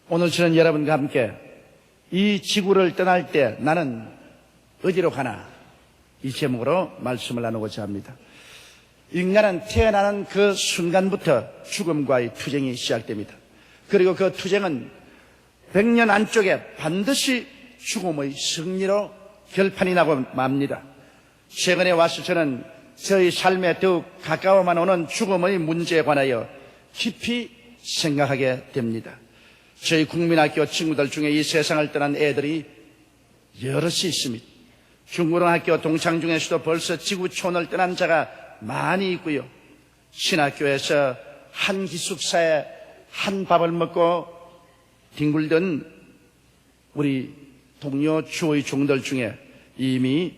오늘 저는 여러분과 함께 이 지구를 떠날 때 나는 어디로 가나, 이 제목으로 말씀을 나누고자 합니다. 인간은 태어나는 그 순간부터 죽음과의 투쟁이 시작됩니다. 그리고 그 투쟁은 100년 안쪽에 반드시 죽음의 승리로 결판이 나고 맙니다. 최근에 와서 저는 저희 삶에 더욱 가까워만 오는 죽음의 문제에 관하여 깊이 생각하게 됩니다. 저희 국민학교 친구들 중에 이 세상을 떠난 애들이 여럿이 있습니다. 중고등학교 동창 중에서도 벌써 지구촌을 떠난 자가 많이 있고요. 신학교에서 한 기숙사에 한 밥을 먹고 뒹굴던 우리 동료 주의 종들 중에 이미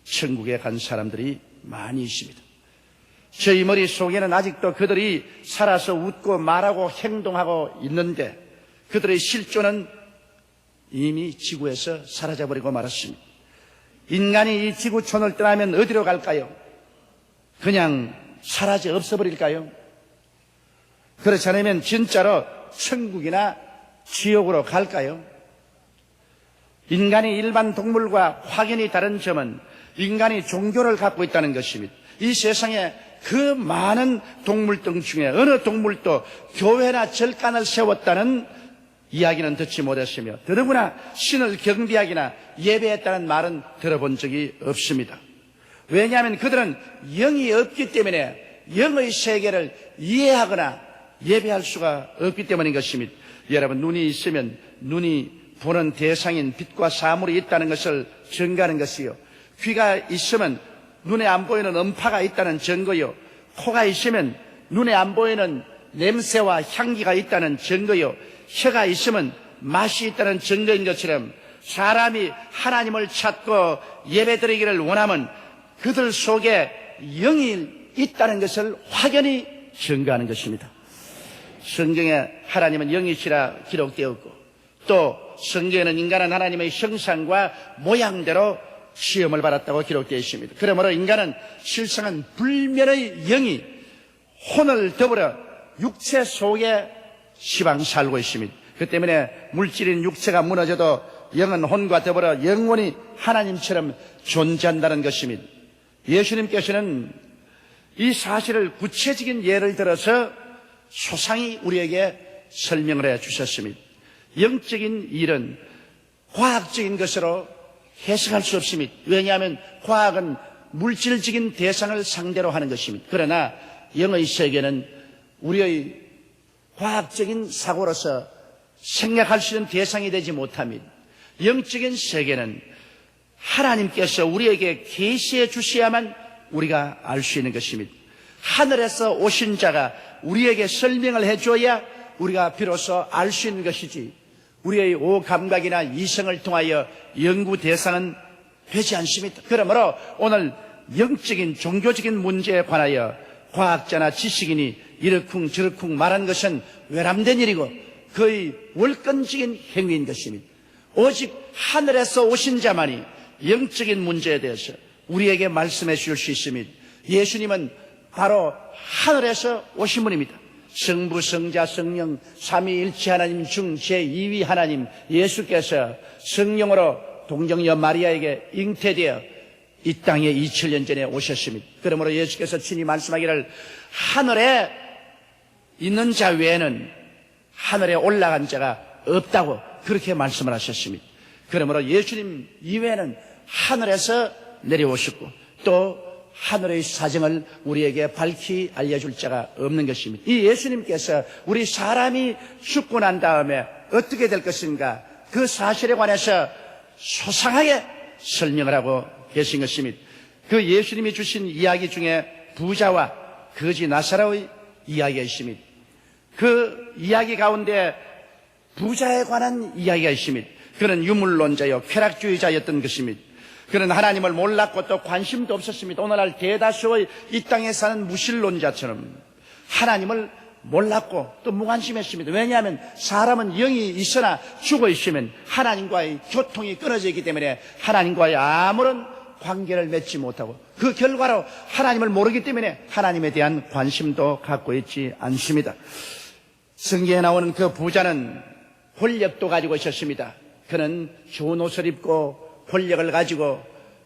천국에 간 사람들이 많이 있습니다. 저희 머릿속에는 아직도 그들이 살아서 웃고 말하고 행동하고 있는데 그들의 실존은 이미 지구에서 사라져버리고 말았습니다. 인간이 이 지구촌을 떠나면 어디로 갈까요? 그냥 사라져 없어버릴까요? 그렇지 않으면 진짜로 천국이나 지옥으로 갈까요? 인간이 일반 동물과 확연히 다른 점은 인간이 종교를 갖고 있다는 것입니다. 이 세상에 그 많은 동물들 중에 어느 동물도 교회나 절간을 세웠다는 이야기는 듣지 못했으며 더더구나 신을 경배하기나 예배했다는 말은 들어본 적이 없습니다. 왜냐하면 그들은 영이 없기 때문에 영의 세계를 이해하거나 예배할 수가 없기 때문인 것입니다. 여러분, 눈이 있으면 눈이 보는 대상인 빛과 사물이 있다는 것을 증거하는 것이요, 귀가 있으면 눈에 안 보이는 음파가 있다는 증거요, 코가 있으면 눈에 안 보이는 냄새와 향기가 있다는 증거요, 혀가 있으면 맛이 있다는 증거인 것처럼 사람이 하나님을 찾고 예배드리기를 원하면 그들 속에 영이 있다는 것을 확연히 증거하는 것입니다. 성경에 하나님은 영이시라 기록되었고 또 성경에는 인간은 하나님의 형상과 모양대로 시험을 받았다고 기록되어 있습니다. 그러므로 인간은 실상은 불면의 영이 혼을 더불어 육체 속에 시방 살고 있습니다. 그 때문에 물질인 육체가 무너져도 영은 혼과 더불어 영원히 하나님처럼 존재한다는 것입니다. 예수님께서는 이 사실을 구체적인 예를 들어서 소상히 우리에게 설명을 해 주셨습니다. 영적인 일은 과학적인 것으로 해석할 수 없습니다. 왜냐하면 과학은 물질적인 대상을 상대로 하는 것입니다. 그러나 영의 세계는 우리의 과학적인 사고로서 생각할 수 있는 대상이 되지 못합니다. 영적인 세계는 하나님께서 우리에게 계시해 주셔야만 우리가 알 수 있는 것입니다. 하늘에서 오신 자가 우리에게 설명을 해줘야 우리가 비로소 알 수 있는 것이지 우리의 오감각이나 이성을 통하여 연구 대상은 되지 않습니다. 그러므로 오늘 영적인 종교적인 문제에 관하여 과학자나 지식인이 이러쿵 저러쿵 말한 것은 외람된 일이고 거의 월권적인 행위인 것입니다. 오직 하늘에서 오신 자만이 영적인 문제에 대해서 우리에게 말씀해 주실 수 있습니다. 예수님은 바로 하늘에서 오신 분입니다. 성부, 성자, 성령, 삼위일체 하나님 중 제2위 하나님 예수께서 성령으로 동정녀 마리아에게 잉태되어 이 땅에 2000년 전에 오셨습니다. 그러므로 예수께서 친히 말씀하기를 하늘에 있는 자 외에는 하늘에 올라간 자가 없다고 그렇게 말씀을 하셨습니다. 그러므로 예수님 이외에는 하늘에서 내려오셨고 또 하늘의 사정을 우리에게 밝히 알려줄 자가 없는 것입니다. 이 예수님께서 우리 사람이 죽고 난 다음에 어떻게 될 것인가 그 사실에 관해서 소상하게 설명을 하고 계신 것입니다. 그 예수님이 주신 이야기 중에 부자와 거지 나사로의 이야기가 있습니다. 그 이야기 가운데 부자에 관한 이야기가 있습니다. 그는 유물론자요 쾌락주의자였던 것입니다. 그는 하나님을 몰랐고 또 관심도 없었습니다. 오늘날 대다수의 이 땅에 사는 무신론자처럼 하나님을 몰랐고 또 무관심했습니다. 왜냐하면 사람은 영이 있으나 죽어 있으면 하나님과의 교통이 끊어져 있기 때문에 하나님과의 아무런 관계를 맺지 못하고 그 결과로 하나님을 모르기 때문에 하나님에 대한 관심도 갖고 있지 않습니다. 성경에 나오는 그 부자는 권력도 가지고 있었습니다. 그는 좋은 옷을 입고 권력을 가지고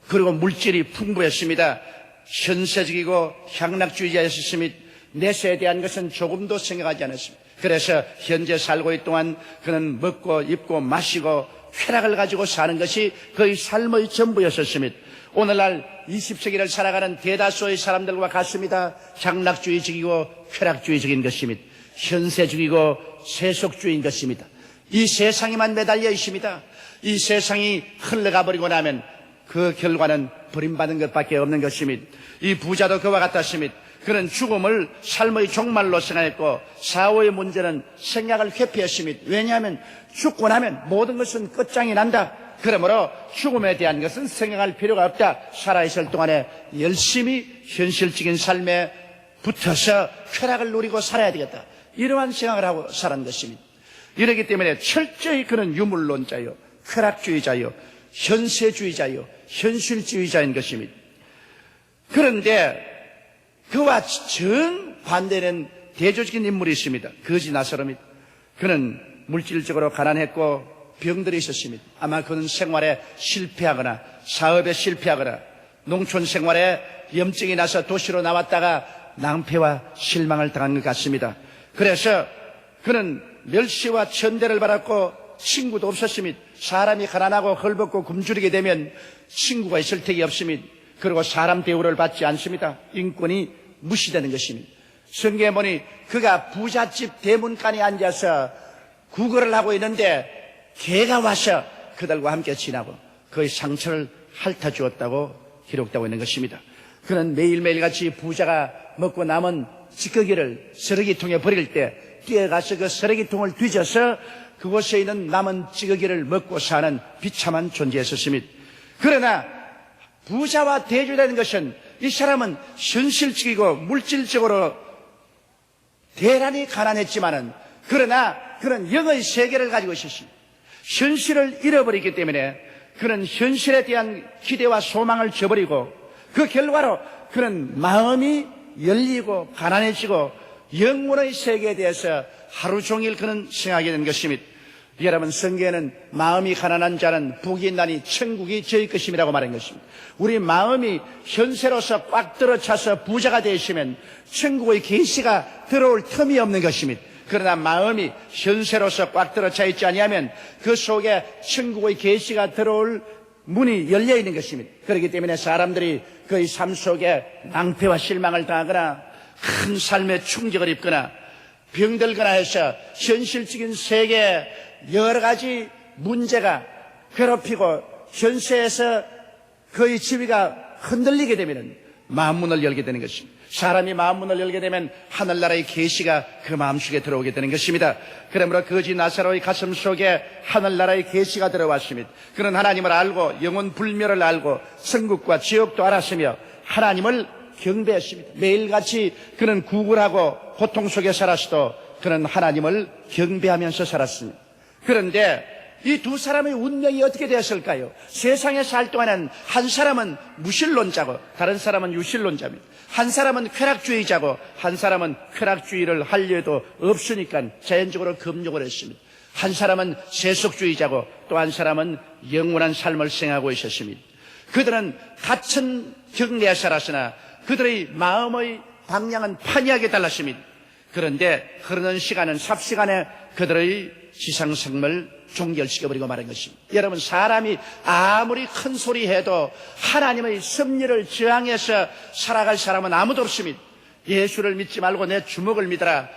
그리고 물질이 풍부했습니다. 현세적이고 향락주의자였으며 내세에 대한 것은 조금도 생각하지 않았습니다. 그래서 현재 살고 있는 동안 그는 먹고 입고 마시고 쾌락을 가지고 사는 것이 그의 삶의 전부였었습니다. 오늘날 20세기를 살아가는 대다수의 사람들과 같습니다. 향락주의적이고 쾌락주의적인 것입니다. 현세적이고 세속주의인 것입니다. 이 세상에만 매달려 있습니다. 이 세상이 흘러가 버리고 나면 그 결과는 버림받은 것밖에 없는 것입니다. 이 부자도 그와 같았습니다. 그는 죽음을 삶의 종말로 생각했고 사후의 문제는 생각을 회피했습니다. 왜냐하면 죽고 나면 모든 것은 끝장이 난다. 그러므로 죽음에 대한 것은 생각할 필요가 없다. 살아있을 동안에 열심히 현실적인 삶에 붙어서 쾌락을 누리고 살아야 되겠다. 이러한 생각을 하고 살은 것입니다. 이렇기 때문에 철저히 그는 유물론자요, 쾌락주의자요, 현세주의자요, 현실주의자인 것입니다. 그런데 그와 정반대는 대조적인 인물이 있습니다. 거지 나사로입니다. 그는 물질적으로 가난했고 병들이 있었습니다. 아마 그는 생활에 실패하거나 사업에 실패하거나 농촌 생활에 염증이 나서 도시로 나왔다가 낭패와 실망을 당한 것 같습니다. 그래서 그는 멸시와 천대를 받았고 친구도 없었습니다. 사람이 가난하고 헐벗고 굶주리게 되면 친구가 있을 택이 없습니다. 그리고 사람 대우를 받지 않습니다. 인권이 무시되는 것입니다. 성경에 보니 그가 부잣집 대문간에 앉아서 구걸을 하고 있는데 개가 와서 그들과 함께 지나고 그의 상처를 핥아주었다고 기록되고 있는 것입니다. 그는 매일매일 같이 부자가 먹고 남은 찌꺼기를 쓰레기통에 버릴 때 뛰어가서 그 쓰레기통을 뒤져서 그곳에 있는 남은 찌꺼기를 먹고 사는 비참한 존재였습니다. 그러나 부자와 대조되는 것은 이 사람은 현실적이고 물질적으로 대단히 가난했지만은 그러나 그는 영의 세계를 가지고 있었습니다. 현실을 잃어버리기 때문에 그는 현실에 대한 기대와 소망을 저버리고 그 결과로 그는 마음이 열리고 가난해지고 영혼의 세계에 대해서 하루 종일 그는 생각하게 된 것입니다. 여러분, 성경에는 마음이 가난한 자는 복이 있나니 천국이 저희 것임이라고 말한 것입니다. 우리 마음이 현세로서 꽉 들어차서 부자가 되시면 천국의 계시가 들어올 틈이 없는 것입니다. 그러나 마음이 현세로서 꽉 들어차 있지 아니하면 그 속에 천국의 계시가 들어올 문이 열려 있는 것입니다. 그렇기 때문에 사람들이 그의 삶 속에 낭패와 실망을 당하거나 큰 삶의 충격을 입거나 병들거나 해서 현실적인 세계에 여러 가지 문제가 괴롭히고 현세에서 그의 지위가 흔들리게 되면 마음문을 열게 되는 것입니다. 사람이 마음문을 열게 되면 하늘나라의 계시가 그 마음속에 들어오게 되는 것입니다. 그러므로 거지 나사로의 가슴 속에 하늘나라의 계시가 들어왔습니다. 그는 하나님을 알고 영원 불멸을 알고 천국과 지옥도 알았으며 하나님을 경배했습니다. 매일같이 그는 구걸하고 고통 속에 살았어도 그는 하나님을 경배하면서 살았습니다. 그런데 이 두 사람의 운명이 어떻게 되었을까요? 세상에 살 동안은 한 사람은 무신론자고 다른 사람은 유신론자입니다. 한 사람은 쾌락주의자고 한 사람은 쾌락주의를 하려 해도 없으니까 자연적으로 금욕을 했습니다. 한 사람은 세속주의자고 또 한 사람은 영원한 삶을 생각하고 있었습니다. 그들은 같은 경내에 살았으나 그들의 마음의 방향은 판이하게 달랐습니다. 그런데 흐르는 시간은 삽시간에 그들의 지상생활을 종결시켜버리고 말한 것입니다. 여러분, 사람이 아무리 큰 소리 해도 하나님의 섭리를 저항해서 살아갈 사람은 아무도 없습니다. 예수를 믿지 말고 내 주먹을 믿어라.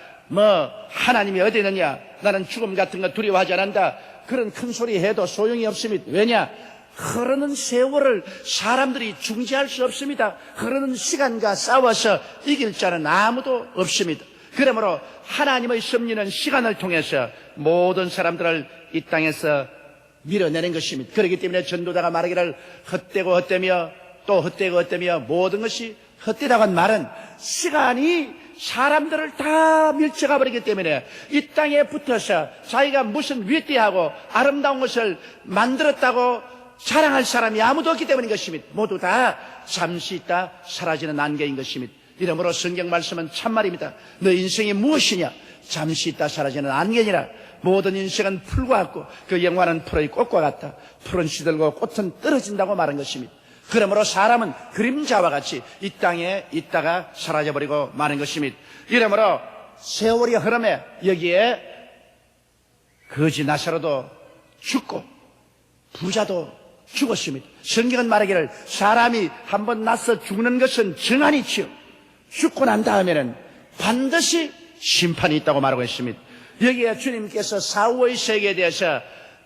하나님이 어디 있느냐? 나는 죽음 같은 거 두려워하지 않는다. 그런 큰 소리 해도 소용이 없습니다. 왜냐? 흐르는 세월을 사람들이 중지할 수 없습니다. 흐르는 시간과 싸워서 이길 자는 아무도 없습니다. 그러므로 하나님의 섭리는 시간을 통해서 모든 사람들을 이 땅에서 밀어내는 것입니다. 그렇기 때문에 전도자가 말하기를 헛되고 헛되며 또 헛되고 헛되며 모든 것이 헛되다고 한 말은 시간이 사람들을 다 밀쳐가 버리기 때문에 이 땅에 붙어서 자기가 무슨 위대하고 아름다운 것을 만들었다고 자랑할 사람이 아무도 없기 때문인 것입니다. 모두 다 잠시 있다 사라지는 안개인 것입니다. 이러므로 성경 말씀은 참말입니다. 너 인생이 무엇이냐? 잠시 있다 사라지는 안개니라. 모든 인생은 풀과 같고 그 영화는 풀의 꽃과 같다. 풀은 시들고 꽃은 떨어진다고 말한 것입니다. 그러므로 사람은 그림자와 같이 이 땅에 있다가 사라져버리고 마는 것입니다. 이러므로 세월이 흐름에 여기에 거지 나사로도 죽고 부자도 죽었습니다. 성경은 말하기를 사람이 한번 나서 죽는 것은 정한이지요. 죽고 난 다음에는 반드시 심판이 있다고 말하고 있습니다. 여기에 주님께서 사후의 세계에 대해서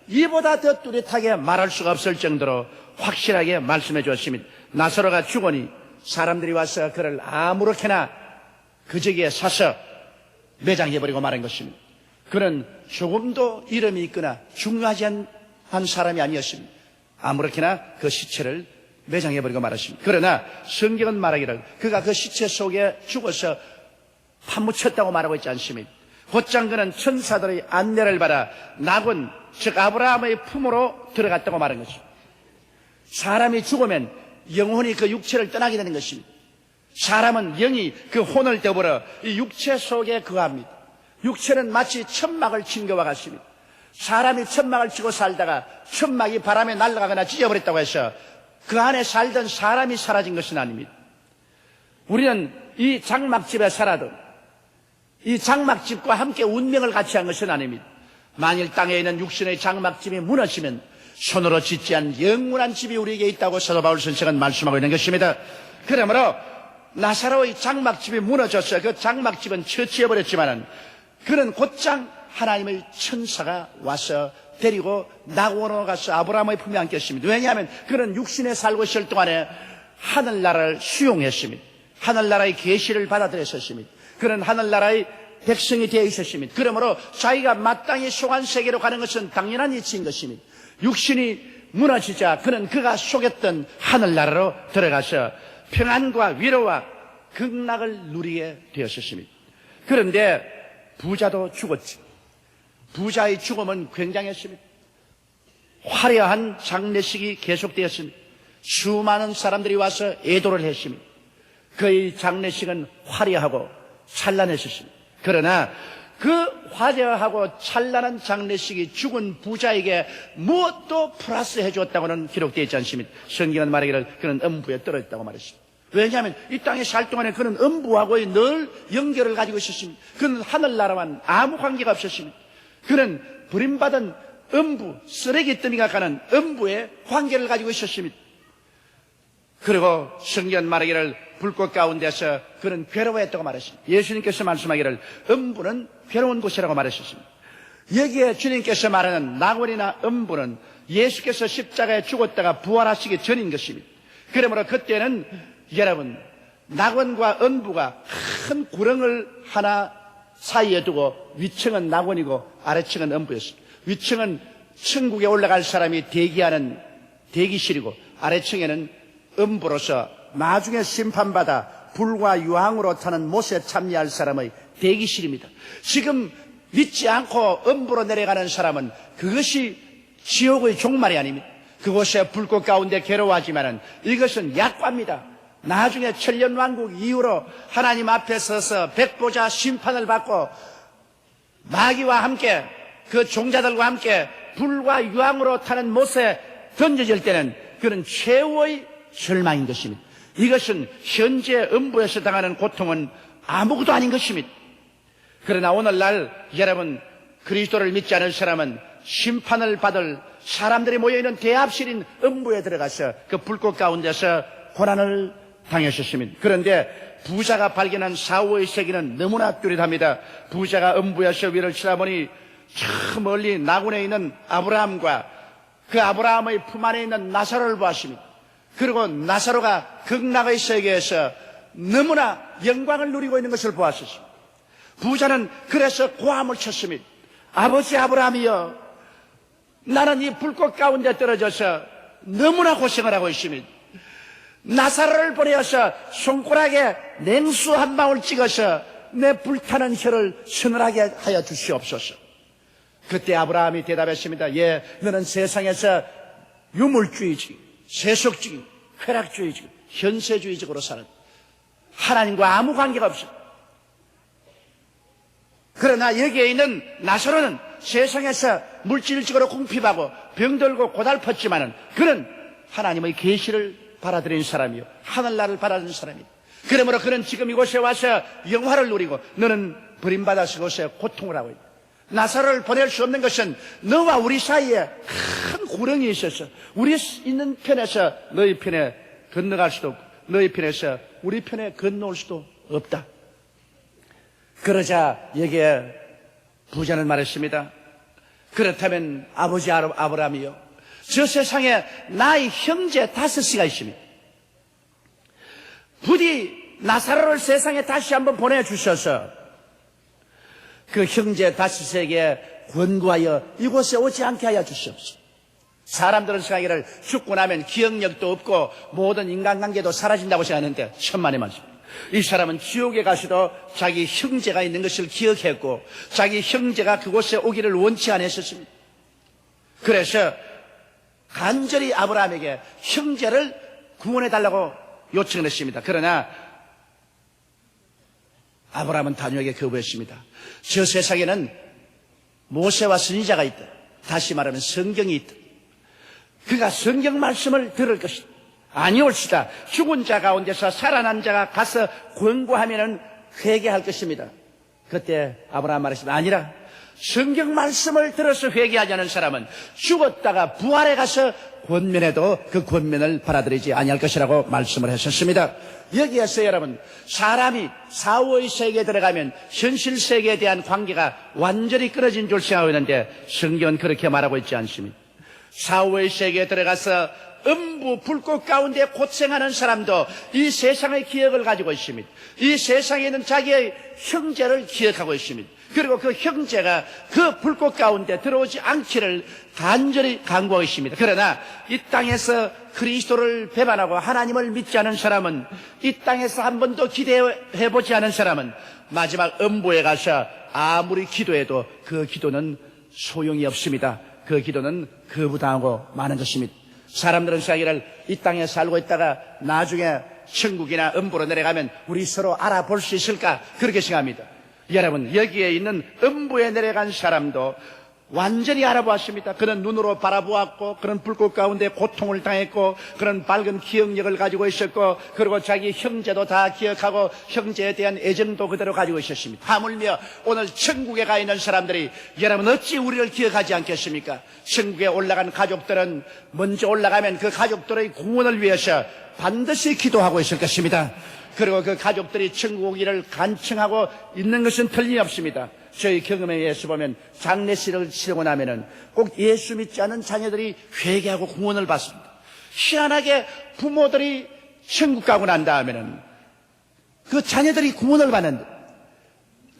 이보다 더 뚜렷하게 말할 수가 없을 정도로 확실하게 말씀해 주었습니다. 나사로가 죽으니 사람들이 와서 그를 아무렇게나 그 저기에 사서 매장해버리고 말한 것입니다. 그는 조금도 이름이 있거나 중요하지 않은 사람이 아니었습니다. 아무렇게나 그 시체를 매장해버리고 말았습니다. 그러나 성경은 말하기를 그가 그 시체 속에 죽어서 파묻혔다고 말하고 있지 않습니까? 곧장 그는 천사들의 안내를 받아 낙원, 즉 아브라함의 품으로 들어갔다고 말한 것입니다. 사람이 죽으면 영혼이 그 육체를 떠나게 되는 것입니다. 사람은 영이 그 혼을 더불어 이 육체 속에 거합니다. 육체는 마치 천막을 친 것과 같습니다. 사람이 천막을 치고 살다가 천막이 바람에 날아가거나 찢어버렸다고 해서 그 안에 살던 사람이 사라진 것은 아닙니다. 우리는 이 장막집에 살아도 이 장막집과 함께 운명을 같이 한 것은 아닙니다. 만일 땅에 있는 육신의 장막집이 무너지면 손으로 짓지 않은 영원한 집이 우리에게 있다고 사도 바울 선생은 말씀하고 있는 것입니다. 그러므로 나사로의 장막집이 무너졌어요. 그 장막집은 처치해버렸지만은 그는 곧장 하나님의 천사가 와서 데리고 낙원으로 가서 아브라함의 품에 안겼습니다. 왜냐하면 그는 육신에 살고 있을 동안에 하늘나라를 수용했습니다. 하늘나라의 계시를 받아들였습니다. 그는 하늘나라의 백성이 되어 있었습니다. 그러므로 자기가 마땅히 속한 세계로 가는 것은 당연한 이치인 것입니다. 육신이 무너지자 그는 그가 속였던 하늘나라로 들어가서 평안과 위로와 극락을 누리게 되었습니다. 그런데 부자도 죽었지. 부자의 죽음은 굉장했습니다. 화려한 장례식이 계속되었습니다. 수많은 사람들이 와서 애도를 했습니다. 그의 장례식은 화려하고 찬란했습니다. 그러나 그 화려하고 찬란한 장례식이 죽은 부자에게 무엇도 플러스 해주었다고는 기록되어 있지 않습니다. 성경은 말하기를 그는 음부에 떨어졌다고 말했습니다. 왜냐하면 이 땅에 살 동안에 그는 음부하고의 늘 연결을 가지고 있었습니다. 그는 하늘나라와는 아무 관계가 없었습니다. 그는 버림받은 음부, 쓰레기 더미가 가는 음부에 관계를 가지고 있었습니다. 그리고 성경은 말하기를 불꽃 가운데서 그는 괴로워했다고 말했습니다. 예수님께서 말씀하기를 음부는 괴로운 곳이라고 말하셨습니다. 여기에 주님께서 말하는 낙원이나 음부는 예수께서 십자가에 죽었다가 부활하시기 전인 것입니다. 그러므로 그때는 여러분 낙원과 음부가 큰 구렁을 하나 사이에 두고 위층은 낙원이고 아래층은 음부였습니다. 위층은 천국에 올라갈 사람이 대기하는 대기실이고 아래층에는 음부로서 나중에 심판받아 불과 유황으로 타는 못에 참여할 사람의 대기실입니다. 지금 믿지 않고 음부로 내려가는 사람은 그것이 지옥의 종말이 아닙니다. 그곳에 불꽃 가운데 괴로워하지만은 이것은 약과입니다. 나중에 천년왕국 이후로 하나님 앞에 서서 백보자 심판을 받고 마귀와 함께 그 종자들과 함께 불과 유황으로 타는 못에 던져질 때는 그는 최후의 절망인 것입니다. 이것은 현재 음부에서 당하는 고통은 아무것도 아닌 것입니다. 그러나 오늘날 여러분 그리스도를 믿지 않은 사람은 심판을 받을 사람들이 모여있는 대합실인 음부에 들어가서 그 불꽃 가운데서 고난을 당하셨습니다. 그런데 부자가 발견한 사후의 세계는 너무나 뚜렷합니다. 부자가 음부에서 위를 쳐다보니 저 멀리 낙원에 있는 아브라함과 그 아브라함의 품 안에 있는 나사로를 보았습니다. 그리고 나사로가 극락의 세계에서 너무나 영광을 누리고 있는 것을 보았습니다. 부자는 그래서 고함을 쳤습니다. 아버지 아브라함이여, 나는 이 불꽃 가운데 떨어져서 너무나 고생을 하고 있습니다. 나사로를 보내어서 손가락에 냉수 한 방울 찍어서 내 불타는 혀를 서늘하게 하여 주시옵소서. 그때 아브라함이 대답했습니다. 예, 너는 세상에서 유물주의지, 세속주의, 쾌락주의지, 현세주의적으로 사는 하나님과 아무 관계가 없어. 그러나 여기에 있는 나사로는 세상에서 물질적으로 궁핍하고 병들고 고달팠지만은 그는 하나님의 계시를 받아들인 사람이요, 하늘나라를 바라는 사람이요. 그러므로 그는 지금 이곳에 와서 영화를 누리고 너는 버림받아서 이곳에 고통을 하고 있다. 나사로를 보낼 수 없는 것은 너와 우리 사이에 큰 구렁이 있어서 우리 있는 편에서 너희 편에 건너갈 수도 없고 너희 편에서 우리 편에 건너올 수도 없다. 그러자 여기에 부자는 말했습니다. 그렇다면 아버지 아브라함이요, 저 세상에 나의 형제 5이가 있습니다. 부디 나사로를 세상에 다시 한번 보내주셔서 그 형제 5에게 권고하여 이곳에 오지 않게 하여 주시옵소서. 사람들은 생각하기를 죽고 나면 기억력도 없고 모든 인간관계도 사라진다고 생각하는데 천만의 말씀. 이 사람은 지옥에 가서도 자기 형제가 있는 것을 기억했고 자기 형제가 그곳에 오기를 원치 않았었습니다. 그래서 간절히 아브라함에게 형제를 구원해달라고 요청을 했습니다. 그러나 아브라함은 단호하게 거부했습니다. 저 세상에는 모세와 선지자가 있다. 다시 말하면 성경이 있다. 그가 성경 말씀을 들을 것이다. 아니올시다. 죽은 자 가운데서 살아난 자가 가서 권고하면은 회개할 것입니다. 그때 아브라함 말했습니다. 아니라 성경 말씀을 들어서 회개하지 않은 사람은 죽었다가 부활해 가서 권면해도 그 권면을 받아들이지 아니할 것이라고 말씀을 하셨습니다. 여기에서 여러분, 사람이 사후의 세계에 들어가면 현실 세계에 대한 관계가 완전히 끊어진 줄 생각하고 있는데 성경은 그렇게 말하고 있지 않습니다. 사후의 세계에 들어가서 음부 불꽃 가운데 고생하는 사람도 이 세상의 기억을 가지고 있습니다. 이 세상에 있는 자기의 형제를 기억하고 있습니다. 그리고 그 형제가 그 불꽃 가운데 들어오지 않기를 간절히 간구하고 있습니다. 그러나 이 땅에서 그리스도를 배반하고 하나님을 믿지 않은 사람은, 이 땅에서 한 번도 기대해보지 않은 사람은 마지막 음부에 가서 아무리 기도해도 그 기도는 소용이 없습니다. 그 기도는 거부당하고 마는 것입니다. 사람들은 생각하기를 이 땅에 살고 있다가 나중에 천국이나 음부로 내려가면 우리 서로 알아볼 수 있을까, 그렇게 생각합니다. 여러분, 여기에 있는 음부에 내려간 사람도 완전히 알아보았습니다. 그는 눈으로 바라보았고, 그런 불꽃 가운데 고통을 당했고, 그런 밝은 기억력을 가지고 있었고, 그리고 자기 형제도 다 기억하고 형제에 대한 애정도 그대로 가지고 있었습니다. 하물며 오늘 천국에 가 있는 사람들이 여러분 어찌 우리를 기억하지 않겠습니까? 천국에 올라간 가족들은 먼저 올라가면 그 가족들의 구원을 위해서 반드시 기도하고 있을 것입니다. 그리고 그 가족들이 천국 오기를 간청하고 있는 것은 틀림없습니다. 저희 경험에 의해서 보면 장례식을 치르고 나면은 꼭 예수 믿지 않은 자녀들이 회개하고 구원을 받습니다. 희한하게 부모들이 천국 가고 난 다음에는 그 자녀들이 구원을 받는데,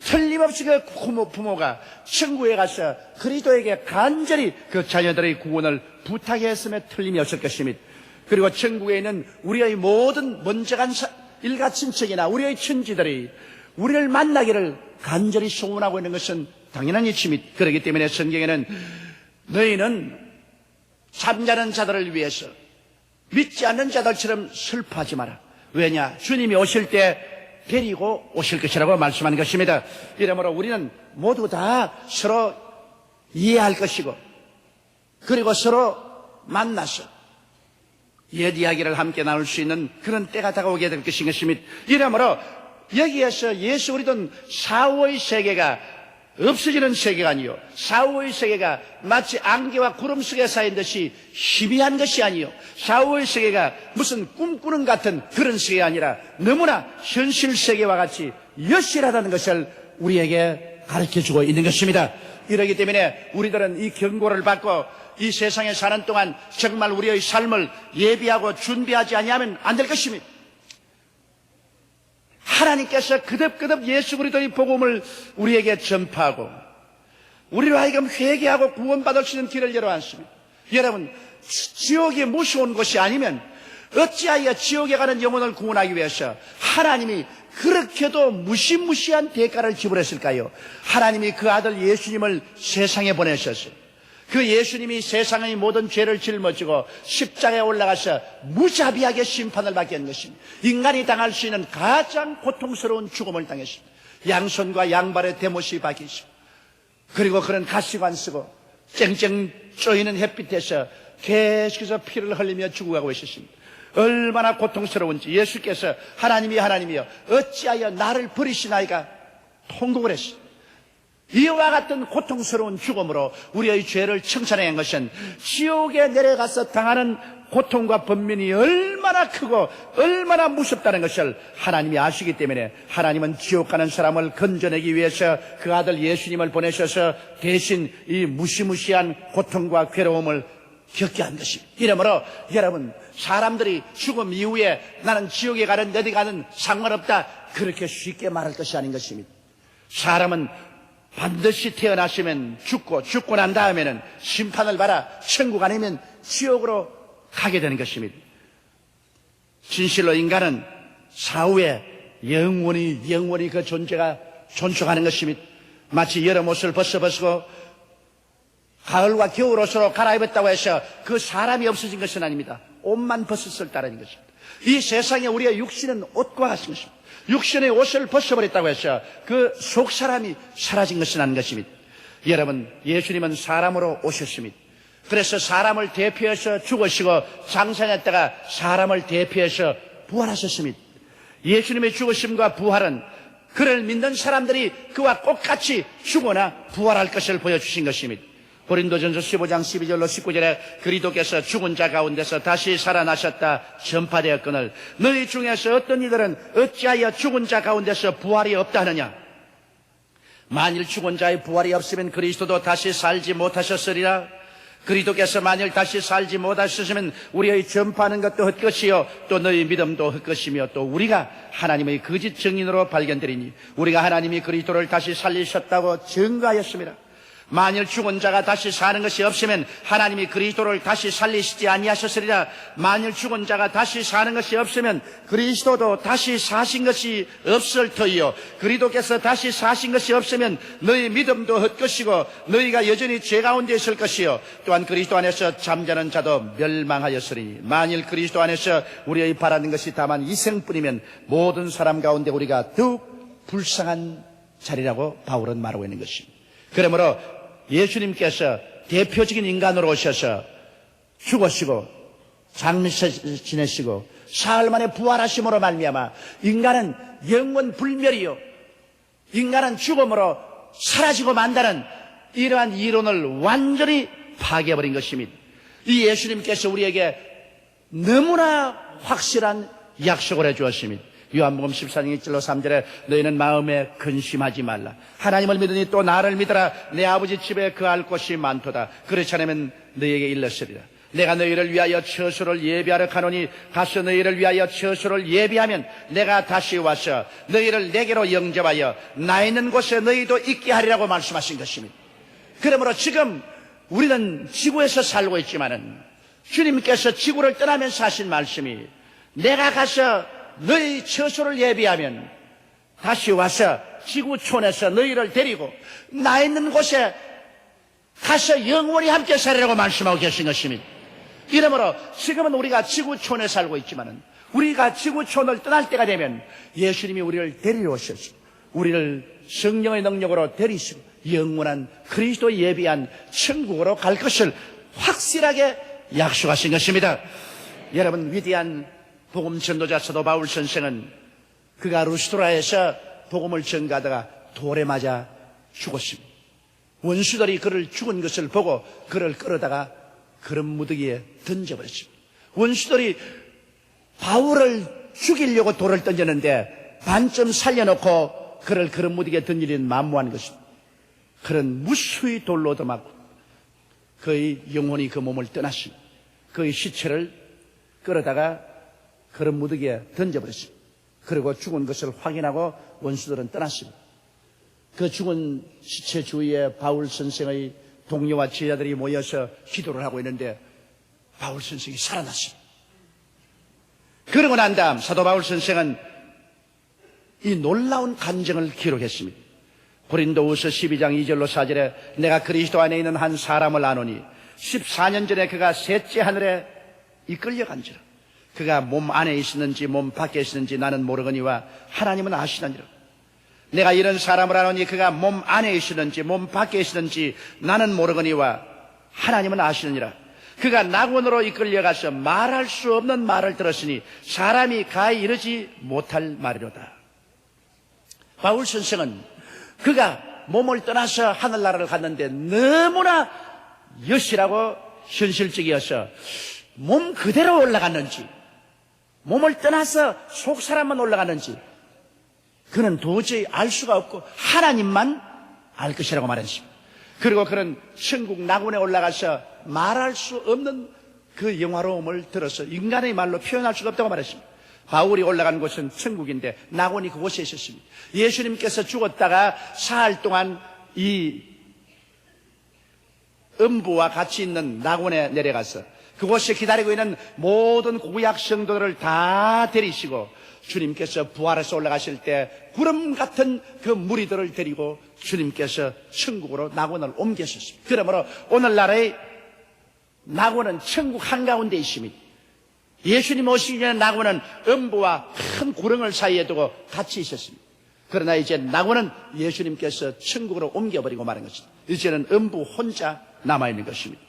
틀림없이 그 부모가 천국에 가서 그리스도에게 간절히 그 자녀들의 구원을 부탁했음에 틀림이 없을 것입니다. 그리고 천국에 있는 우리의 모든 먼저 간 일가 친척이나 우리의 친지들이 우리를 만나기를 간절히 소원하고 있는 것은 당연한 이치입니다. 그렇기 때문에 성경에는 너희는 잠자는 자들을 위해서 믿지 않는 자들처럼 슬퍼하지 마라. 왜냐? 주님이 오실 때 데리고 오실 것이라고 말씀하는 것입니다. 이러므로 우리는 모두 다 서로 이해할 것이고, 그리고 서로 만나서 옛 이야기를 함께 나눌 수 있는 그런 때가 다가오게 될 것입니다. 이러므로 여기에서 예수 그리스도는 사후의 세계가 없어지는 세계가 아니요, 사후의 세계가 마치 안개와 구름 속에 쌓인 듯이 희미한 것이 아니요, 사후의 세계가 무슨 꿈꾸는 같은 그런 세계가 아니라 너무나 현실 세계와 같이 여실하다는 것을 우리에게 가르쳐주고 있는 것입니다. 이러기 때문에 우리들은 이 경고를 받고 이 세상에 사는 동안 정말 우리의 삶을 예비하고 준비하지 아니하면 안 될 것입니다. 하나님께서 그득그득 예수 그리스도의 복음을 우리에게 전파하고 우리로 하여금 회개하고 구원받을 수 있는 길을 열어왔습니다. 여러분, 지옥이 무서운 것이 아니면 어찌하여 지옥에 가는 영혼을 구원하기 위해서 하나님이 그렇게도 무시무시한 대가를 지불했을까요? 하나님이 그 아들 예수님을 세상에 보내셨어요. 그 예수님이 세상의 모든 죄를 짊어지고 십자가에 올라가서 무자비하게 심판을 받게 한 것입니다. 인간이 당할 수 있는 가장 고통스러운 죽음을 당했습니다. 양손과 양발에 대못이 박히시고 그리고 그런 가시관 쓰고 쨍쨍 쪼이는 햇빛에서 계속해서 피를 흘리며 죽어가고 있었습니다. 얼마나 고통스러운지 예수께서 하나님이여 어찌하여 나를 버리시나이까 통곡을 했어요. 이와 같은 고통스러운 죽음으로 우리의 죄를 청산한 것은 지옥에 내려가서 당하는 고통과 번민이 얼마나 크고 얼마나 무섭다는 것을 하나님이 아시기 때문에 하나님은 지옥 가는 사람을 건져내기 위해서 그 아들 예수님을 보내셔서 대신 이 무시무시한 고통과 괴로움을 겪게 한 것입니다. 이러므로 여러분, 사람들이 죽음 이후에 나는 지옥에 가든 어디 가든 상관없다, 그렇게 쉽게 말할 것이 아닌 것입니다. 사람은 반드시 태어나시면 죽고 난 다음에는 심판을 받아 천국 아니면 지옥으로 가게 되는 것입니다. 진실로 인간은 사후에 영원히 그 존재가 존속하는 것입니다. 마치 여름 옷을 벗고 가을과 겨울 옷으로 갈아입었다고 해서 그 사람이 없어진 것은 아닙니다. 옷만 벗었을 따르는 것입니다. 이 세상에 우리의 육신은 옷과 같은 것입니다. 육신의 옷을 벗어버렸다고 해서 그 속 사람이 사라진 것은 아닌 것입니다. 여러분, 예수님은 사람으로 오셨습니다. 그래서 사람을 대표해서 죽으시고 장사했다가 사람을 대표해서 부활하셨습니다. 예수님의 죽으심과 부활은 그를 믿는 사람들이 그와 똑같이 죽거나 부활할 것을 보여주신 것입니다. 고린도전서 15장 12절로 19절에 그리스도께서 죽은 자 가운데서 다시 살아나셨다 전파되었거늘 너희 중에서 어떤 이들은 어찌하여 죽은 자 가운데서 부활이 없다 하느냐. 만일 죽은 자의 부활이 없으면 그리스도도 다시 살지 못하셨으리라. 그리스도께서 만일 다시 살지 못하셨으면 우리의 전파하는 것도 헛것이요 또 너희 믿음도 헛것이며 또 우리가 하나님의 거짓 증인으로 발견되리니 우리가 하나님이 그리스도를 다시 살리셨다고 증거하였습니다. 만일 죽은 자가 다시 사는 것이 없으면 하나님이 그리스도를 다시 살리시지 아니하셨으리라. 만일 죽은 자가 다시 사는 것이 없으면 그리스도도 다시 사신 것이 없을 터이요 그리스도께서 다시 사신 것이 없으면 너희 믿음도 헛것이고 너희가 여전히 죄 가운데 있을 것이요 또한 그리스도 안에서 잠자는 자도 멸망하였으리니 만일 그리스도 안에서 우리의 바라는 것이 다만 이생뿐이면 모든 사람 가운데 우리가 더욱 불쌍한 자리라고 바울은 말하고 있는 것입니다. 그러므로 예수님께서 대표적인 인간으로 오셔서 죽으시고 장미세 지내시고 사흘 만에 부활하심으로 말미암아 인간은 영원 불멸이요 인간은 죽음으로 사라지고 만다는 이러한 이론을 완전히 파괴해버린 것입니다. 이 예수님께서 우리에게 너무나 확실한 약속을 해주었습니다. 요한복음 14장 1절로 3절에 너희는 마음에 근심하지 말라. 하나님을 믿으니 또 나를 믿어라. 내 아버지 집에 거할 곳이 많도다. 그렇지 않으면 너희에게 일렀으리라. 내가 너희를 위하여 처소를 예비하러 가노니 가서 너희를 위하여 처소를 예비하면 내가 다시 와서 너희를 내게로 영접하여 나 있는 곳에 너희도 있게 하리라고 말씀하신 것입니다. 그러므로 지금 우리는 지구에서 살고 있지만은 주님께서 지구를 떠나면서 하신 말씀이 내가 가서 너희 처소를 예비하면 다시 와서 지구촌에서 너희를 데리고 나 있는 곳에 가서 영원히 함께 살리라고 말씀하고 계신 것입니다. 이러므로 지금은 우리가 지구촌에 살고 있지만은 우리가 지구촌을 떠날 때가 되면 예수님이 우리를 데리러 오셔서 우리를 성령의 능력으로 데리시고 영원한 그리스도 예비한 천국으로 갈 것을 확실하게 약속하신 것입니다. 여러분, 위대한 복음 전도자 사도 바울 선생은 그가 루스트라에서 복음을 전가하다가 돌에 맞아 죽었습니다. 원수들이 그를 죽은 것을 보고 그를 끌어다가 그런 무더기에 던져버렸습니다. 원수들이 바울을 죽이려고 돌을 던졌는데 반쯤 살려놓고 그를 그런 무더기에 던지려는 만무한 것입니다. 그런 무수히 돌로 얻어맞고 그의 영혼이 그 몸을 떠났습니다. 그의 시체를 끌어다가 그런 무더기에 던져버렸습니다. 그리고 죽은 것을 확인하고 원수들은 떠났습니다. 그 죽은 시체 주위에 바울 선생의 동료와 제자들이 모여서 기도를 하고 있는데 바울 선생이 살아났습니다. 그러고 난 다음 사도 바울 선생은 이 놀라운 간증을 기록했습니다. 고린도후서 12장 2절로 4절에 내가 그리스도 안에 있는 한 사람을 아노니 14년 전에 그가 셋째 하늘에 이끌려간지라. 그가 몸 안에 있었는지 몸 밖에 있었는지 나는 모르거니와 하나님은 아시느니라. 내가 이런 사람을 아노니 그가 몸 안에 있으든지 몸 밖에 있으든지 나는 모르거니와 하나님은 아시느니라. 그가 낙원으로 이끌려가서 말할 수 없는 말을 들었으니 사람이 가히 이르지 못할 말이로다. 바울 선생은 그가 몸을 떠나서 하늘나라를 갔는데 너무나 여실하고 현실적이어서 몸 그대로 올라갔는지 몸을 떠나서 속사람만 올라갔는지 그는 도저히 알 수가 없고 하나님만 알 것이라고 말했습니다. 그리고 그는 천국 낙원에 올라가서 말할 수 없는 그 영화로움을 들어서 인간의 말로 표현할 수가 없다고 말했습니다. 바울이 올라간 곳은 천국인데 낙원이 그곳에 있었습니다. 예수님께서 죽었다가 사흘 동안 이 음부와 같이 있는 낙원에 내려가서 그곳에 기다리고 있는 모든 구약 성도들을 다 데리시고 주님께서 부활해서 올라가실 때 구름 같은 그 무리들을 데리고 주님께서 천국으로 낙원을 옮기셨습니다. 그러므로 오늘날의 낙원은 천국 한가운데 있습니다. 예수님 오시기 전에 낙원은 음부와 큰 구렁을 사이에 두고 같이 있었습니다. 그러나 이제 낙원은 예수님께서 천국으로 옮겨버리고 마는 것입니다. 이제는 음부 혼자 남아있는 것입니다.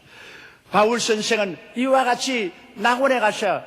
바울 선생은 이와 같이 낙원에 가서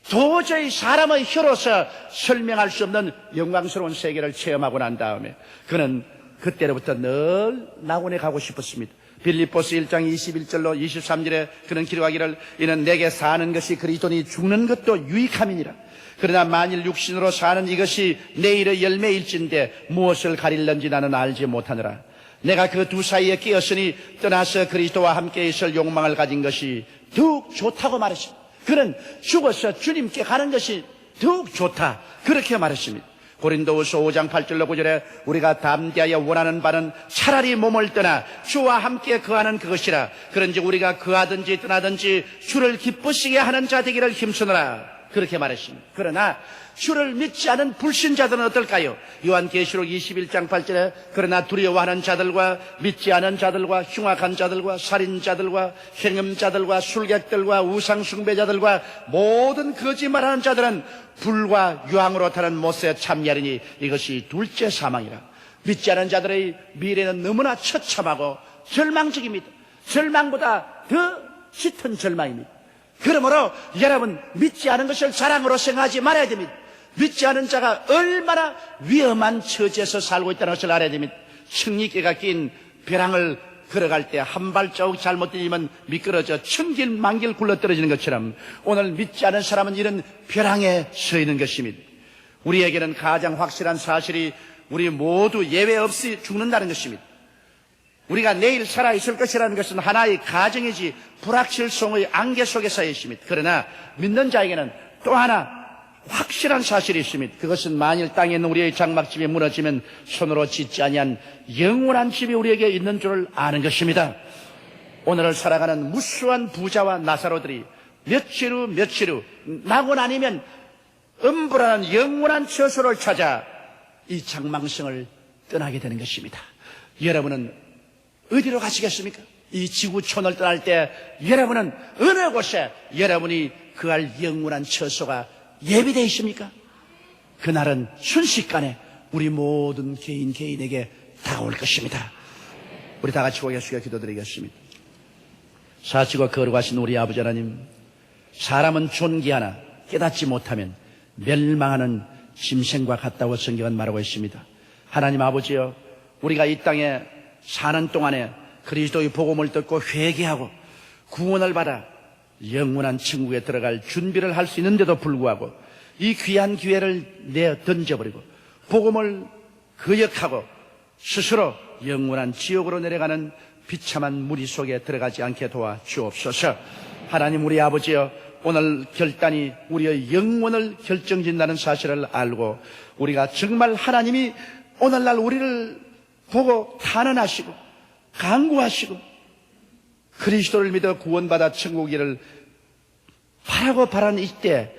도저히 사람의 혀로서 설명할 수 없는 영광스러운 세계를 체험하고 난 다음에 그는 그때로부터 늘 낙원에 가고 싶었습니다. 빌립보서 1장 21절로 23절에 그는 기록하기를 이는 내게 사는 것이 그리스도니 죽는 것도 유익함이니라. 그러나 만일 육신으로 사는 이것이 내일의 열매일진데 무엇을 가릴는지 나는 알지 못하느라. 내가 그 두 사이에 끼었으니 떠나서 그리스도와 함께 있을 욕망을 가진 것이 더욱 좋다고 말했습니다. 그는 죽어서 주님께 가는 것이 더욱 좋다 그렇게 말했습니다. 고린도후서 5장 8절로 9절에 우리가 담대하여 원하는 바는 차라리 몸을 떠나 주와 함께 거하는 그것이라. 그런지 우리가 거하든지 떠나든지 주를 기쁘시게 하는 자 되기를 힘쓰느라 그렇게 말했습니다. 그러나 주를 믿지 않은 불신자들은 어떨까요? 요한계시록 21장 8절에 그러나 두려워하는 자들과 믿지 않은 자들과 흉악한 자들과 살인자들과 행음자들과 술객들과 우상숭배자들과 모든 거짓말하는 자들은 불과 유황으로 타는 못에 참여하리니 이것이 둘째 사망이라. 믿지 않은 자들의 미래는 너무나 처참하고 절망적입니다. 절망보다 더 짙은 절망입니다. 그러므로 여러분 믿지 않은 것을 자랑으로 생각하지 말아야 됩니다. 믿지 않은 자가 얼마나 위험한 처지에서 살고 있다는 것을 알아야 됩니다. 청리깨가 낀 벼랑을 걸어갈 때 한 발자국 잘못 뛰면 미끄러져 천길 만길 굴러떨어지는 것처럼 오늘 믿지 않은 사람은 이런 벼랑에 서 있는 것입니다. 우리에게는 가장 확실한 사실이 우리 모두 예외 없이 죽는다는 것입니다. 우리가 내일 살아있을 것이라는 것은 하나의 가정이지 불확실성의 안개 속에서 있습니다. 그러나 믿는 자에게는 또 하나 확실한 사실이 있습니다. 그것은 만일 땅에 있는 우리의 장막집이 무너지면 손으로 짓지 아니한 영원한 집이 우리에게 있는 줄을 아는 것입니다. 오늘을 살아가는 무수한 부자와 나사로들이 며칠 후 낙원 아니면 음부라는 영원한 처소를 찾아 이 장망성을 떠나게 되는 것입니다. 여러분은 어디로 가시겠습니까? 이 지구촌을 떠날 때 여러분은 어느 곳에 여러분이 그할 영원한 처소가 예비되어 있습니까? 그날은 순식간에 우리 모든 개인에게 다가올 것입니다. 우리 다 같이 고개 숙여 기도드리겠습니다. 사시고 거룩하신 우리 아버지 하나님, 사람은 존귀하나 깨닫지 못하면 멸망하는 짐승과 같다고 성경은 말하고 있습니다. 하나님 아버지여, 우리가 이 땅에 사는 동안에 그리스도의 복음을 듣고 회개하고 구원을 받아 영원한 천국에 들어갈 준비를 할 수 있는데도 불구하고 이 귀한 기회를 내어 던져버리고 복음을 거역하고 스스로 영원한 지옥으로 내려가는 비참한 무리 속에 들어가지 않게 도와 주옵소서. 하나님 우리 아버지여, 오늘 결단이 우리의 영혼을 결정짓는다는 사실을 알고 우리가 정말 하나님이 오늘날 우리를 보고 탄원하시고 간구하시고 그리스도를 믿어 구원받아 천국이를 바라고 바라는 이때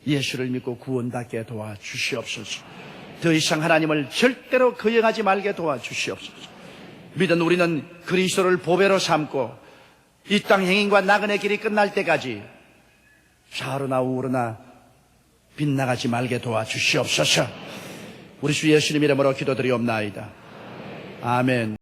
예수를 믿고 구원받게 도와주시옵소서. 더 이상 하나님을 절대로 거역하지 말게 도와주시옵소서. 믿은 우리는 그리스도를 보배로 삼고 이 땅 행인과 나그네 길이 끝날 때까지 좌우로나 우우로나 빗나가지 말게 도와주시옵소서. 우리 주 예수님 이름으로 기도드리옵나이다. 아멘.